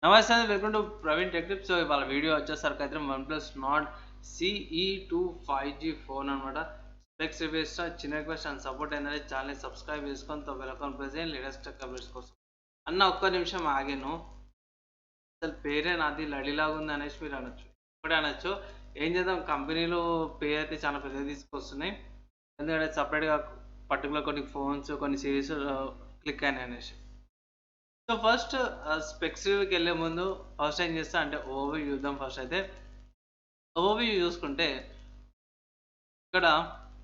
నమస్తే అండి, welcome to Praveen tech tips. So ఇవాళ వీడియో వచ్చేసరికి అయితే OnePlus Nord CE2 5G phone అనమాట. స్పెక్స్ రివ్యూస్ చిన్న రిక్వెస్ట్ అండ్ సపోర్ట్ ఏంటంటే ఛానల్ని సబ్స్క్రైబ్ చేసుకొని welcome present latest tech updates కోసం. అన్న ఒక్క నిమిషం ఆగాను, అసలు పేరే నాది లడిలాగా ఉంది అనేసి మీరు అనొచ్చు, ఇప్పుడే అనొచ్చు. ఏం చేద్దాం, కంపెనీలు పేరు అయితే చాలా పెద్దగా తీసుకొస్తున్నాయి. ఎందుకంటే సపరేట్గా పర్టికులర్ కొన్ని ఫోన్స్ కొన్ని సిరీస్ క్లిక్ అయినాయి అనేసి. సో ఫస్ట్ స్పెక్స్ రివ్యూకి వెళ్ళే ముందు ఫస్ట్ ఏం చేస్తా అంటే ఓవర్వ్యూ చూద్దాం. ఫస్ట్ అయితే ఓవర్వ్యూ చూసుకుంటే ఇక్కడ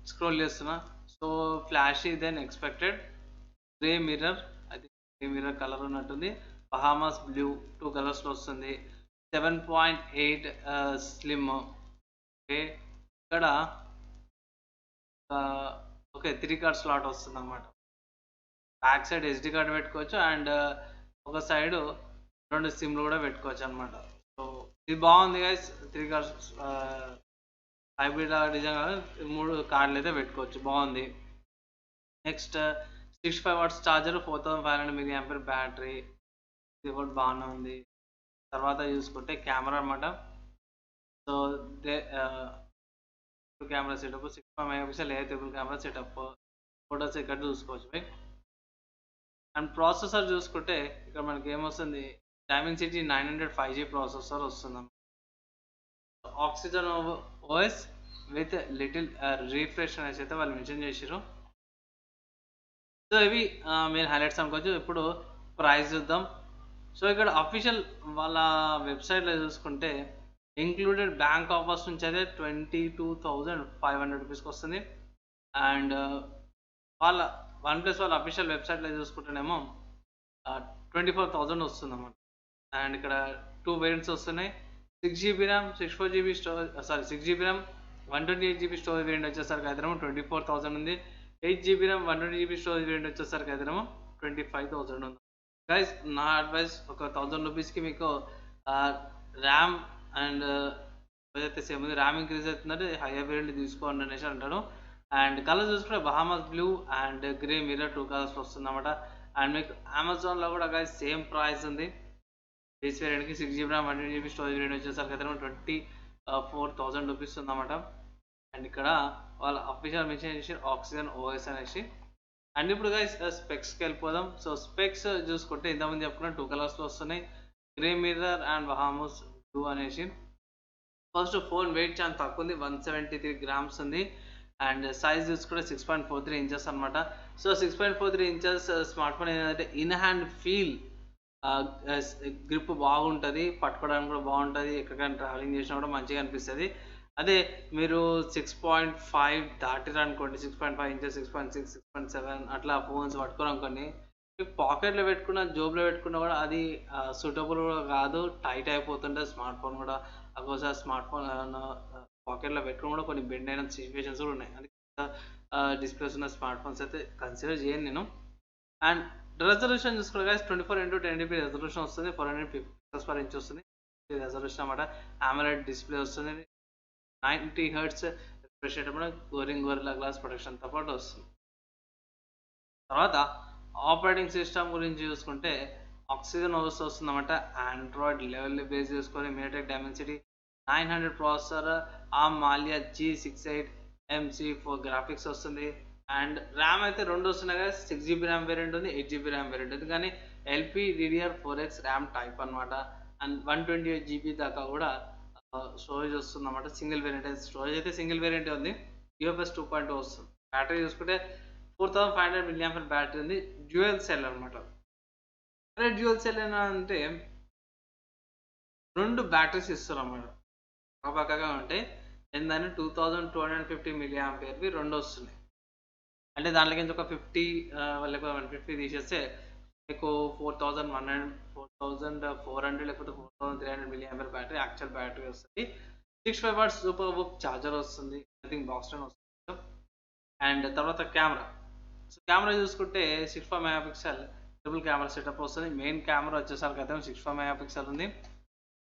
స్క్రోల్ చేస్తున్నా. So flashy then expected, grey mirror, అది గ్రే మిర్రర్ కలర్ ఉన్నట్టుంది. బహామాస్ బ్లూ 2 కలర్స్లో వస్తుంది. 7.8 స్లిమ్. ఓకే, ఇక్కడ ఓకే 3 కార్డ్ స్లాట్ వస్తుంది అన్నమాట. బ్యాక్ సైడ్ ఎస్డి కార్డ్ పెట్టుకోవచ్చు అండ్ ఒక సైడ్ 2 సిమ్లు కూడా పెట్టుకోవచ్చు అనమాట. సో ఇది బాగుంది గైస్. 3 కార్డ్స్ హైబ్రిడ్ డిజైన్ కాదు, 3 కార్డులు అయితే పెట్టుకోవచ్చు, బాగుంది. Next 65 watts charger, 4500 mAh battery, ఇది కూడా బాగానే ఉంది. తర్వాత చూసుకుంటే కెమెరా అనమాట. సో camera setup 65 MP AI camera setup, photos ఇక్కడ చూసుకోవచ్చు. అండ్ ప్రాసెసర్ చూసుకుంటే ఇక్కడ మనకి ఏమొస్తుంది, డైమెన్సిటీ 900 5G ప్రాసెసర్ వస్తుంది. Oxygen OS with little refresh అనేసి అయితే వాళ్ళు మెన్షన్ చేసారు. సో ఇవి మీరు హైలైట్స్ అనుకోవచ్చు. ఇప్పుడు ప్రైస్ చూద్దాం. సో ఇక్కడ అఫీషియల్ వాళ్ళ వెబ్సైట్లో చూసుకుంటే ఇంక్లూడెడ్ బ్యాంక్ ఆఫర్స్ నుంచి అయితే 22,500 రూపీస్కి వస్తుంది. అండ్ వాళ్ళ OnePlus వాళ్ళ అఫీషియల్ వెబ్సైట్లో చూసుకుంటేనేమో 24,000 వస్తుంది అన్నమాట. అండ్ ఇక్కడ 2 వేరియంట్స్ వస్తున్నాయి. 6GB RAM 64GB storage, 6GB RAM 128GB storage variant వచ్చేసరికి అయితే 24,000 ఉంది. 8GB RAM 120GB storage variant వచ్చేసరికి అయితే 25,000 ఉంది. గైస్ నా అడ్వైస్, ఒక 1000 రూపీస్కి మీకు ర్యామ్ అండ్ ఏదైతే సేమ్ ఉంది, ర్యామ్ ఇంక్రీజ్ అవుతుందంటే హైయర్ వేరియంట్ తీసుకోండి అనేసి అంటాను. అండ్ కలర్ చూసుకుంటే Bahamas blue and grey mirror 2 colours వస్తుంది అనమాట. అండ్ మీకు అమెజాన్లో కూడా గైస్ సేమ్ ప్రైస్ ఉంది. బేస్ వేరియంట్కి 6GB RAM 120GB storage variant వచ్చేసరికి అయితే 24,000 రూపీస్ ఉందన్నమాట. అండ్ ఇక్కడ వాళ్ళ అఫీషియల్ మెన్షన్ చేసి ఆక్సిజన్ ఓఎస్ అనేసి. అండ్ ఇప్పుడు గైస్ స్పెక్స్కి వెళ్ళిపోదాం. సో స్పెక్స్ చూసుకుంటే ఇంతకుముందు చెప్పుకున్న 2 కలర్స్లో వస్తున్నాయి, grey mirror and Bahamas blue అనేసి. ఫస్ట్ ఫోన్ వెయిట్ చాలా తక్కువ ఉంది, 173 గ్రామ్స్ ఉంది. అండ్ సైజ్ చూసుకుంటే 6.43 ఇంచెస్ అనమాట. సో 6.43 ఇంచెస్ స్మార్ట్ ఫోన్ ఏంటంటే ఇన్ హ్యాండ్ ఫీల్, గ్రిప్ బాగుంటుంది, పట్టుకోవడానికి కూడా బాగుంటుంది, ఎక్కడికైనా ట్రావెలింగ్ చేసినా కూడా మంచిగా అనిపిస్తుంది. అదే మీరు 6.5 దాటిరు అనుకోండి, 6.5 ఇంచెస్ 6.6 6.7 అట్లా ఫోన్స్ పట్టుకోరు అనుకోండి, మీకు పాకెట్లో పెట్టుకున్న జోబులో పెట్టుకున్నా కూడా అది సూటబుల్ కూడా కాదు, టైట్ అయిపోతుంటుంది స్మార్ట్ ఫోన్ కూడా. ఒక్కోసారి స్మార్ట్ ఫోన్ పాకెట్లో పెట్టుకుని కూడా కొన్ని బెండ్ అయిన సిచ్యువేషన్స్ కూడా ఉన్నాయి. అందుకే డిస్ప్లేస్ ఉన్న స్మార్ట్ ఫోన్స్ అయితే కన్సిడర్ చేయను నేను. అండ్ రెజల్యూషన్ చూసుకుంటే గైస్ 24x1080p రెజల్యూషన్ వస్తుంది, 400 పిక్సెల్స్ పర్ ఇంచ్ వస్తుంది రెజల్యూషన్ అనమాట. AMOLED డిస్ప్లే వస్తుంది, 90 Hz రిఫ్రెష్ రేట్ కూడా, గోరిల్లా గ్లాస్ ప్రొటెక్షన్తో పాటు వస్తుంది. తర్వాత ఆపరేటింగ్ సిస్టమ్ గురించి చూసుకుంటే ఆక్సిజన్ ఓఎస్ వస్తుందన్నమాట. ఆండ్రాయిడ్ లెవెల్ బేస్ చేసుకొని మీటెక్ Dimensity 900 processor, Malia G68MC4 graphics వస్తుంది. అండ్ ర్యామ్ అయితే 2 వస్తున్నాయి కదా, 6GB ర్యామ్ వేరియంట్ ఉంది, 8GB ర్యామ్ వేరియంట్ ఉంది, కానీ LPDDR4X ర్యామ్ టైప్ అనమాట. అండ్ 128GB దాకా కూడా స్టోరేజ్ వస్తుంది అన్నమాట. సింగిల్ వేరియంట్ అయితే, స్టోరేజ్ అయితే సింగిల్ వేరియంట్ ఉంది. UFS 2.0 వస్తుంది. బ్యాటరీ చూసుకుంటే 4500 mAh బ్యాటరీ ఉంది, డ్యూయల్ సెల్ అనమాట. అదే డ్యూయల్ సెల్ అంటే 2 బ్యాటరీస్ ఇస్తారు అన్నమాట, పక్కగా ఉంటే ఏంటంటే 2250 mAhవి 2 వస్తున్నాయి. అంటే దాంట్లోకి ఒక 50 లేకపోతే 150 తీసేస్తే మీకు 4400 లేకపోతే 4300 mAh బ్యాటరీ యాక్చువల్ బ్యాటరీ వస్తుంది. 65 వాట్స్ సూపర్ బుక్ ఛార్జర్ వస్తుంది, ఐ థింక్ బాక్స్టన్ వస్తుంది. అండ్ తర్వాత కెమెరా, సో కెమెరా చూసుకుంటే 65 MP ట్రిపుల్ కెమెరా సెటప్ వస్తుంది. మెయిన్ కెమెరా వచ్చేసరికి అయితే 65 MP ఉంది.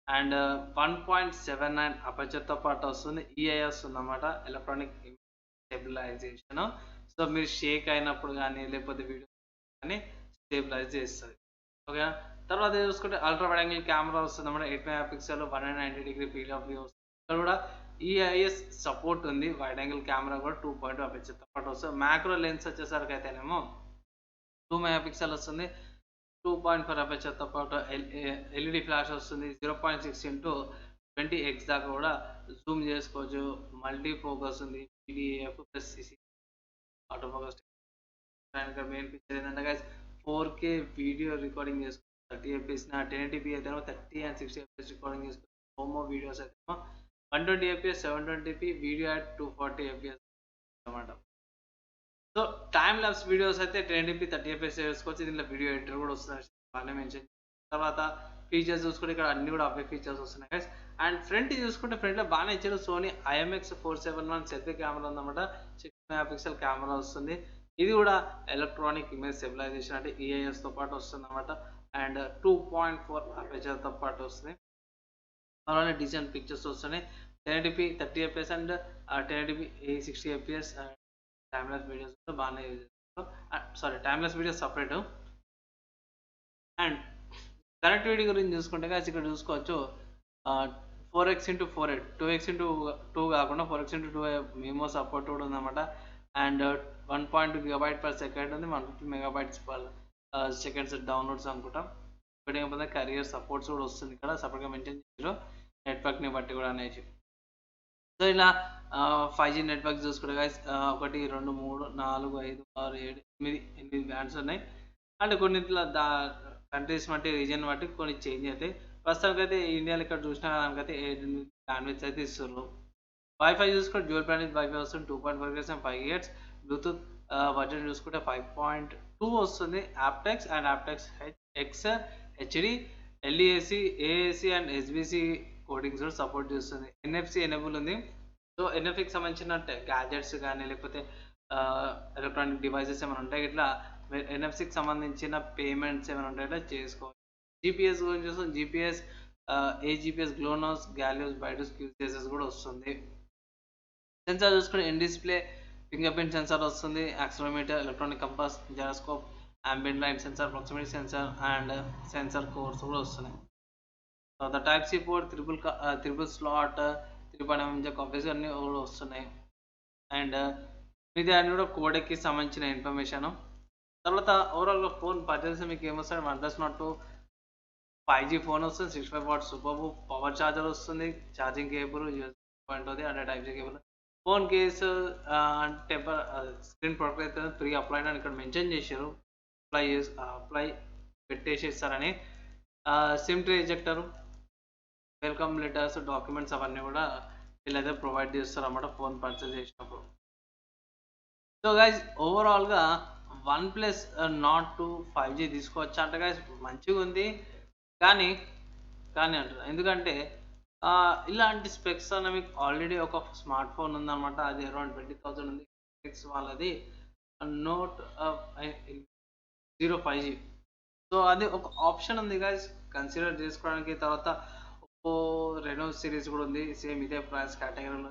అండ్ 1.79 అపర్చర్తో పాటు వస్తుంది. EIS ఉందన్నమాట, ఎలక్ట్రానిక్ స్టెబిలైజేషన్. సో మీరు షేక్ అయినప్పుడు కానీ లేకపోతే వీడియో కానీ స్టెబిలైజ్ చేస్తుంది. ఓకేనా. తర్వాత చూసుకుంటే అల్ట్రా వైడ్ యాంగిల్ కెమెరా వస్తుంది అన్నమాట. 8 mega pixel 190 degree field of view వస్తుంది. ఇక్కడ కూడా ఈఐఎస్ సపోర్ట్ ఉంది. వైడ్ యాంగిల్ కెమెరా కూడా 2.2 అపర్చర్తో పాటు వస్తుంది. మ్యాక్రో లెన్స్ వచ్చేసరికి అయితేనేమో 2 మెగా పిక్సెల్ వస్తుంది. 2.4 అపర్చర్తో పాటు ఎల్ఈడి ఫ్లాష్ వస్తుంది. 0.6 ఇంటూ 20x దాకా కూడా జూమ్ చేసుకోవచ్చు. మల్టీ ఫోకస్ ఉంది. PDF plus CC auto focus. ఇక్కడ మెయిన్ ఫీచర్ ఏంటంటే గైస్ 4K వీడియో రికార్డింగ్ చేసుకోవచ్చు. 30 fps 1080p అయితే 30 and 60 fps రికార్డింగ్ చేసుకోవచ్చు. హోమో వీడియోస్ అయితే 120 fps 720p video at 240 fps అన్నమాట. సో టైమ్ ల్యాప్స్ వీడియోస్ అయితే 1080p 30 fps చేసుకోవచ్చు. దీంట్లో వీడియో ఎడిటర్ కూడా వస్తుంది బాగానే మెన్షన్. తర్వాత ఫీచర్స్ చూసుకుంటే ఇక్కడ అన్ని కూడా అవే ఫీచర్స్ వస్తున్నాయి గైస్. అండ్ ఫ్రంట్ చూసుకుంటే ఫ్రంట్లో బాగానే ఇచ్చారు. సోనీ IMX471 సెల్ఫీ కెమెరా ఉందన్నమాట. 6 మెగా పిక్సెల్ కెమెరా వస్తుంది. ఇది కూడా ఎలక్ట్రానిక్ ఇమేజ్ స్టెబిలైజేషన్ అంటే ఈఐఎస్తో పాటు వస్తుంది అన్నమాట. అండ్ 2.4 అపర్చర్తో పాటు వస్తుంది. అలానే డీసెంట్ పిక్చర్స్ వస్తున్నాయి. 1080p 30 fps and 1080p 60 fps timeless videos బాగానే యూజ్ చేస్తారు. Timeless videos separate. And connectivity గురించి చూసుకుంటే guys ఇక్కడ చూసుకోవచ్చు 4x/4 2x/2 కాకుండా 4x/2 మెమో సపోర్ట్ కూడా ఉందన్నమాట. అండ్ 1.2 GB/s ఉంది. 150 MB/s డౌన్లోడ్స్ అనుకుంటాం. ఇప్పుడు కరియర్ సపోర్ట్స్ కూడా వస్తుంది. ఇక్కడ సపరేట్గా మెన్షన్ చేసారు నెట్వర్క్ని బట్టి కూడా అనేసి. సో ఇలా 5G నెట్వర్క్ చూసుకుంటే గైస్ 1 2 3 4 5 6 7 8 బ్యాండ్స్ ఉన్నాయి. అండ్ కొన్నిట్లో కంట్రీస్ బట్టి రీజన్ బట్టి కొన్ని చేంజ్ అవుతాయి. ప్రస్తుతానికి అయితే ఇండియాలో ఇక్కడ చూసినా దానికైతే 8 బ్యాండ్విడ్త్ అయితే ఇస్తున్నారు. వైఫై చూసుకుంటే డ్యూయల్ బ్యాండ్ వైఫై వస్తుంది. 2.4 GHz and 5 GHz. Bluetooth version చూసుకుంటే 5.2 వస్తుంది. AptX and aptX X HD LEAC AAC and SBC codings కూడా సపోర్ట్ చేస్తుంది. NFC ఎనేబుల్ ఉంది. సో ఎన్ఎఫ్సికి సంబంధించిన గ్యాజెట్స్ కానీ లేకపోతే ఎలక్ట్రానిక్ డివైసెస్ ఏమైనా ఉంటాయి ఇట్లా ఎన్ఎఫ్సికి సంబంధించిన పేమెంట్స్ ఏమైనా ఉంటాయి ఇట్లా చేసుకోవాలి. జీపీఎస్ గురించి చూస్తాం. జీపీఎస్ AGPS గ్లోనోస్ గ్యాలియోస్ బైడోస్ క్యూసిఎస్ కూడా వస్తుంది. సెన్సార్ చూసుకుంటే in display fingerprint sensor వస్తుంది. Accelerometer electronic compass gyroscope ambient light sensor proximity sensor and sensor cores కూడా వస్తున్నాయి. తర్వాత type C port triple slot 3.5 inch copies అన్నీ కూడా వస్తున్నాయి. అండ్ ఇది అన్ని కూడా కోడెక్కి సంబంధించిన ఇన్ఫర్మేషన్. తర్వాత ఓవరాల్గా ఫోన్ పర్చేస్ మీకు ఏమొస్తుంది OnePlus Nord 2 5G ఫోన్ వస్తుంది. 65 వాట్ సూపర్ పవర్ ఛార్జర్ వస్తుంది. ఛార్జింగ్ కేబుల్ USB.0 అంటే type C cable. Phone case temper screen protector అయితే ఫ్రీ అప్లైడ్ అని ఇక్కడ మెన్షన్ చేశారు. అప్లై పెట్టేసి ఇస్తారని. SIM tray ejector welcome letters documents అవన్నీ కూడా వీళ్ళైతే ప్రొవైడ్ చేస్తారు అన్నమాట ఫోన్ పర్చేస్ చేసినప్పుడు. సో గైజ్ ఓవరాల్గా OnePlus Nord 2 5G తీసుకోవచ్చు అంటే గైజ్ మంచిగా ఉంది. కానీ అంటారు ఎందుకంటే ఇలాంటి స్పెక్స్ అన్న మీకు ఆల్రెడీ ఒక స్మార్ట్ ఫోన్ ఉందన్నమాట. అది అరౌండ్ 20,000 ఉంది. వాళ్ళది నోట్ 0 5G. సో అది ఒక ఆప్షన్ ఉంది గైస్ కన్సిడర్ చేసుకోవడానికి. తర్వాత ఒప్పో రెనో సిరీస్ కూడా ఉంది. సేమ్ ఇదే ప్రైస్ కేటగిరీలో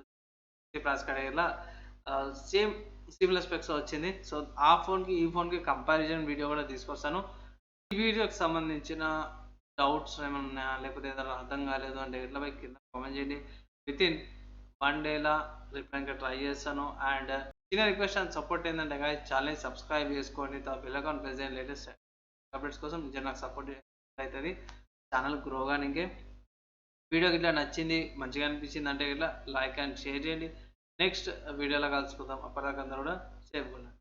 సేమ్ సిమిలర్ స్పెక్స్ వచ్చింది. సో ఆ ఫోన్కి ఈ ఫోన్కి కంపారిజన్ వీడియో కూడా తీసుకొస్తాను. ఈ వీడియోకి సంబంధించిన డౌట్స్ ఏమైనా ఉన్నాయా లేకపోతే ఏదైనా అర్థం కాలేదు అంటే ఎట్లా పోయి కింద కామెంట్ చేయండి. వితిన్ 1 డేలా రిప్లైకి ట్రై చేస్తాను. అండ్ చిన్న రిక్వెస్ట్ అండ్ సపోర్ట్ ఏంటంటే గైస్ ఛానల్ సబ్స్క్రైబ్ చేసుకోండి. తర్వాత బెల్ ఐకాన్ ప్రెస్ చేయండి. లేటెస్ట్ అప్డేట్స్ కోసం నిజంగా నాకు సపోర్ట్ అవుతుంది ఛానల్ గ్రో కానీకే. వీడియోకి ఇట్లా నచ్చింది మంచిగా అనిపించింది అంటే ఇట్లా లైక్ అండ్ షేర్ చేయండి. నెక్స్ట్ వీడియోలో కలుసుకుందాం. అప్పటిదాకా అందరూ కూడా సేఫ్గా ఉండండి.